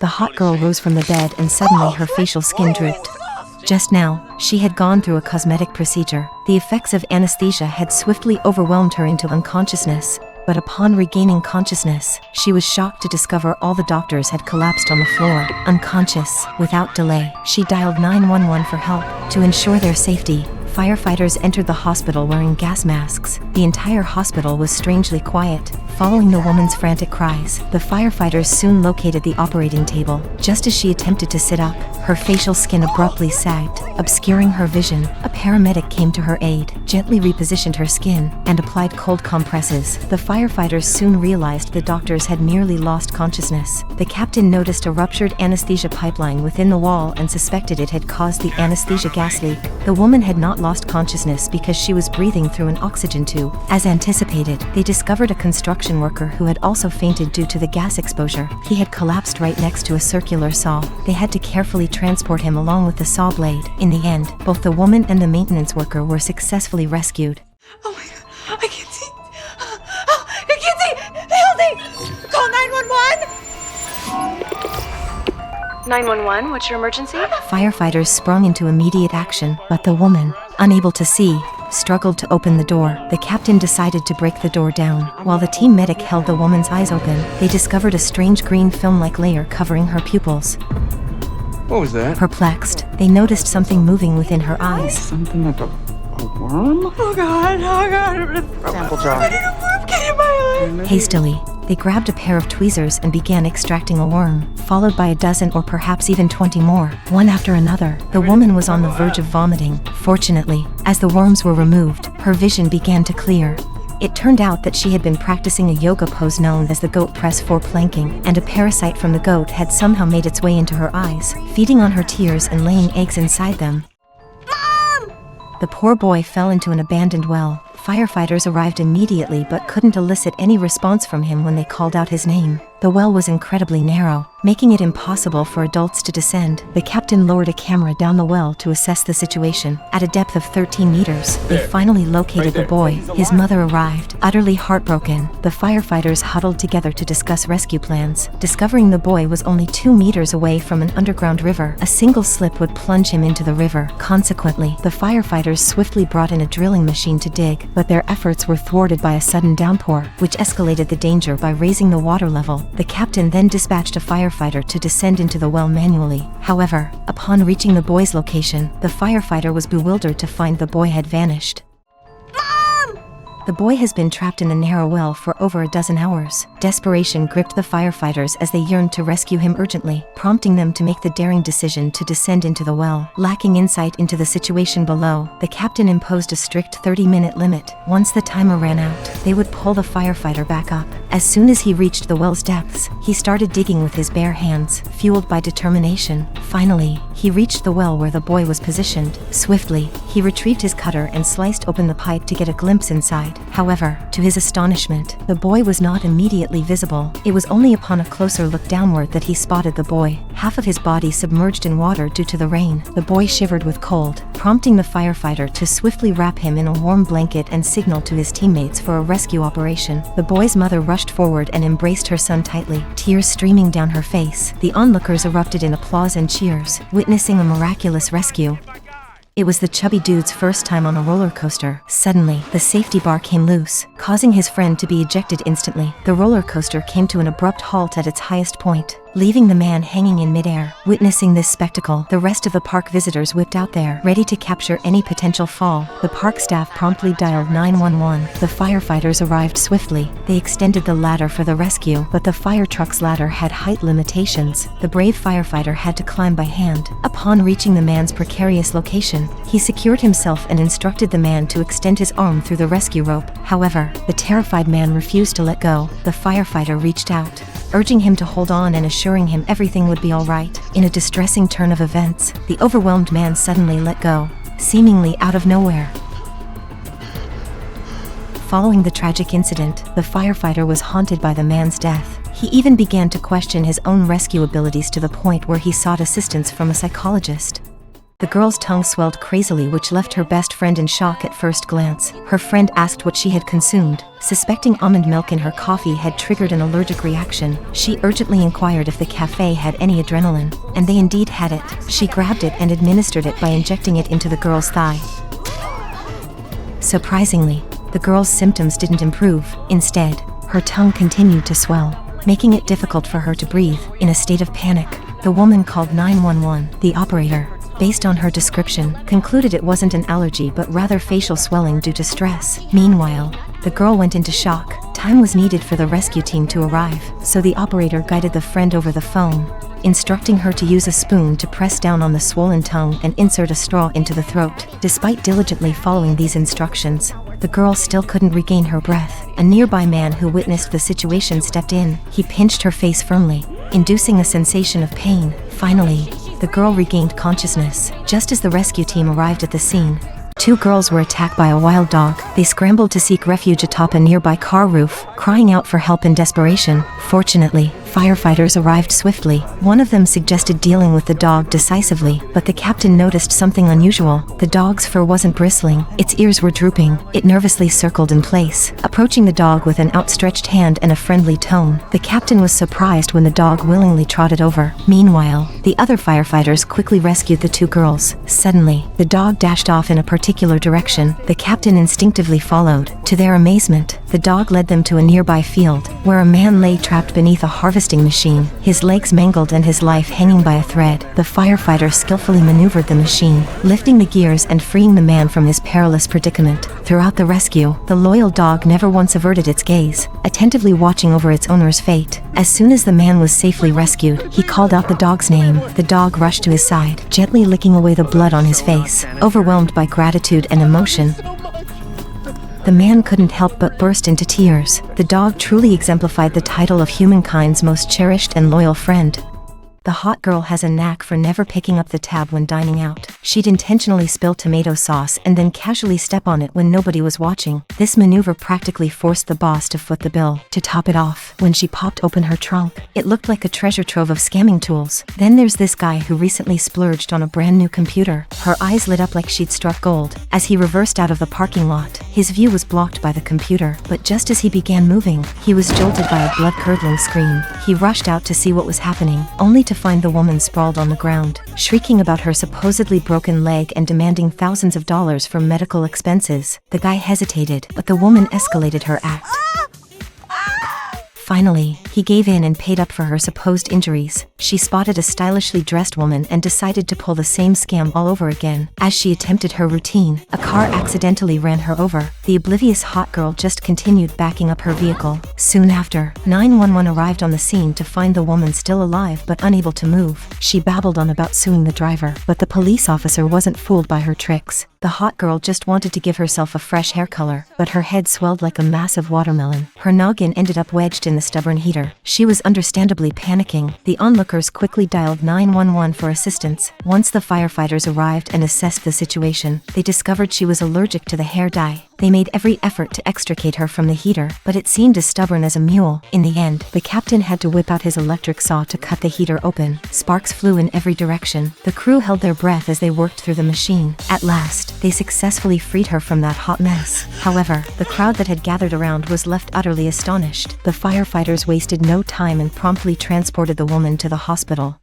The hot girl rose from the bed and suddenly her facial skin drooped. Just now, she had gone through a cosmetic procedure. The effects of anesthesia had swiftly overwhelmed her into unconsciousness. But upon regaining consciousness, she was shocked to discover all the doctors had collapsed on the floor, unconscious. Without delay, she dialed 911 for help. To ensure their safety, firefighters entered the hospital wearing gas masks. The entire hospital was strangely quiet. Following the woman's frantic cries, the firefighters soon located the operating table. Just as she attempted to sit up, her facial skin abruptly sagged, obscuring her vision. A paramedic came to her aid, gently repositioned her skin, and applied cold compresses. The firefighters soon realized the doctors had merely lost consciousness. The captain noticed a ruptured anesthesia pipeline within the wall and suspected it had caused the anesthesia gas leak. The woman had not lost consciousness because she was breathing through an oxygen tube. As anticipated, they discovered a construction worker who had also fainted due to the gas exposure. He had collapsed right next to a circular saw. They had to carefully transport him along with the saw blade. In the end, both the woman and the maintenance worker were successfully rescued. Oh my god, I can't see. Oh, I can't see. Hildy! Call 911. 911, what's your emergency? Firefighters sprung into immediate action, but the woman, unable to see, struggled to open the door. The captain decided to break the door down. While the team medic held the woman's eyes open, they discovered a strange green film-like layer covering her pupils. What was that? Perplexed, they noticed something moving within her eyes. Something like a worm? Oh god, oh god. Sample jar. Get in my eye. Hastily, they grabbed a pair of tweezers and began extracting a worm, followed by a dozen or perhaps even 20 more, one after another. The woman was on the verge of vomiting. Fortunately, as the worms were removed, her vision began to clear. It turned out that she had been practicing a yoga pose known as the goat press 4 planking, and a parasite from the goat had somehow made its way into her eyes, feeding on her tears and laying eggs inside them. Mom! The poor boy fell into an abandoned well. Firefighters arrived immediately but couldn't elicit any response from him when they called out his name. The well was incredibly narrow, making it impossible for adults to descend. The captain lowered a camera down the well to assess the situation. At a depth of 13 meters, they finally located the boy. His mother arrived, utterly heartbroken. The firefighters huddled together to discuss rescue plans, discovering the boy was only 2 meters away from an underground river. A single slip would plunge him into the river. Consequently, the firefighters swiftly brought in a drilling machine to dig, but their efforts were thwarted by a sudden downpour, which escalated the danger by raising the water level. The captain then dispatched a firefighter to descend into the well manually. However, upon reaching the boy's location, the firefighter was bewildered to find the boy had vanished. The boy has been trapped in the narrow well for over a dozen hours. Desperation gripped the firefighters as they yearned to rescue him urgently, prompting them to make the daring decision to descend into the well. Lacking insight into the situation below, the captain imposed a strict 30-minute limit. Once the timer ran out, they would pull the firefighter back up. As soon as he reached the well's depths, he started digging with his bare hands, fueled by determination. Finally, he reached the well where the boy was positioned. Swiftly, he retrieved his cutter and sliced open the pipe to get a glimpse inside. However, to his astonishment, the boy was not immediately visible. It was only upon a closer look downward that he spotted the boy, half of his body submerged in water due to the rain. The boy shivered with cold, prompting the firefighter to swiftly wrap him in a warm blanket and signal to his teammates for a rescue operation. The boy's mother rushed forward and embraced her son tightly, tears streaming down her face. The onlookers erupted in applause and cheers, witnessing a miraculous rescue. It was the chubby dude's first time on a roller coaster. Suddenly, the safety bar came loose, causing his friend to be ejected instantly. The roller coaster came to an abrupt halt at its highest point, leaving the man hanging in midair. Witnessing this spectacle, the rest of the park visitors whipped out there, ready to capture any potential fall. The park staff promptly dialed 911. The firefighters arrived swiftly. They extended the ladder for the rescue, but the fire truck's ladder had height limitations. The brave firefighter had to climb by hand. Upon reaching the man's precarious location, he secured himself and instructed the man to extend his arm through the rescue rope. However, the terrified man refused to let go. The firefighter reached out, urging him to hold on and assuring him everything would be all right. In a distressing turn of events, the overwhelmed man suddenly let go, seemingly out of nowhere. Following the tragic incident, the firefighter was haunted by the man's death. He even began to question his own rescue abilities to the point where he sought assistance from a psychologist. The girl's tongue swelled crazily, which left her best friend in shock at first glance. Her friend asked what she had consumed. Suspecting almond milk in her coffee had triggered an allergic reaction, she urgently inquired if the cafe had any adrenaline, and they indeed had it. She grabbed it and administered it by injecting it into the girl's thigh. Surprisingly, the girl's symptoms didn't improve. Instead, her tongue continued to swell, making it difficult for her to breathe. In a state of panic, the woman called 911. The operator, based on her description, concluded it wasn't an allergy but rather facial swelling due to stress. Meanwhile, the girl went into shock. Time was needed for the rescue team to arrive, so the operator guided the friend over the phone, instructing her to use a spoon to press down on the swollen tongue and insert a straw into the throat. Despite diligently following these instructions, the girl still couldn't regain her breath. A nearby man who witnessed the situation stepped in. He pinched her face firmly, inducing a sensation of pain. Finally, the girl regained consciousness. Just as the rescue team arrived at the scene, 2 girls were attacked by a wild dog. They scrambled to seek refuge atop a nearby car roof, crying out for help in desperation. Fortunately, firefighters arrived swiftly. One of them suggested dealing with the dog decisively, but the captain noticed something unusual. The dog's fur wasn't bristling, its ears were drooping. It nervously circled in place, approaching the dog with an outstretched hand and a friendly tone. The captain was surprised when the dog willingly trotted over. Meanwhile, the other firefighters quickly rescued the 2 girls. Suddenly, the dog dashed off in a particular direction. The captain instinctively followed. To their amazement, the dog led them to a nearby field, where a man lay trapped beneath a harvesting machine, his legs mangled and his life hanging by a thread. The firefighter skillfully maneuvered the machine, lifting the gears and freeing the man from his perilous predicament. Throughout the rescue, the loyal dog never once averted its gaze, attentively watching over its owner's fate. As soon as the man was safely rescued, he called out the dog's name. The dog rushed to his side, gently licking away the blood on his face. Overwhelmed by gratitude and emotion, the man couldn't help but burst into tears. The dog truly exemplified the title of humankind's most cherished and loyal friend. The hot girl has a knack for never picking up the tab when dining out. She'd intentionally spill tomato sauce and then casually step on it when nobody was watching. This maneuver practically forced the boss to foot the bill. To top it off, when she popped open her trunk, it looked like a treasure trove of scamming tools. Then there's this guy who recently splurged on a brand new computer. Her eyes lit up like she'd struck gold. As he reversed out of the parking lot, his view was blocked by the computer. But just as he began moving, he was jolted by a blood-curdling scream. He rushed out to see what was happening, only to find the woman sprawled on the ground, shrieking about her supposedly broken leg and demanding thousands of dollars for medical expenses. The guy hesitated, but the woman escalated her act. Finally, he gave in and paid up for her supposed injuries. She spotted a stylishly dressed woman and decided to pull the same scam all over again. As she attempted her routine, a car accidentally ran her over. The oblivious hot girl just continued backing up her vehicle. Soon after, 911 arrived on the scene to find the woman still alive but unable to move. She babbled on about suing the driver, but the police officer wasn't fooled by her tricks. The hot girl just wanted to give herself a fresh hair color, but her head swelled like a massive watermelon. Her noggin ended up wedged in the stubborn heater. She was understandably panicking. The onlookers quickly dialed 911 for assistance. Once the firefighters arrived and assessed the situation, they discovered she was allergic to the hair dye. They made every effort to extricate her from the heater, but it seemed as stubborn as a mule. In the end, the captain had to whip out his electric saw to cut the heater open. Sparks flew in every direction. The crew held their breath as they worked through the machine. At last, they successfully freed her from that hot mess. However, the crowd that had gathered around was left utterly astonished. The firefighters wasted no time and promptly transported the woman to the hospital.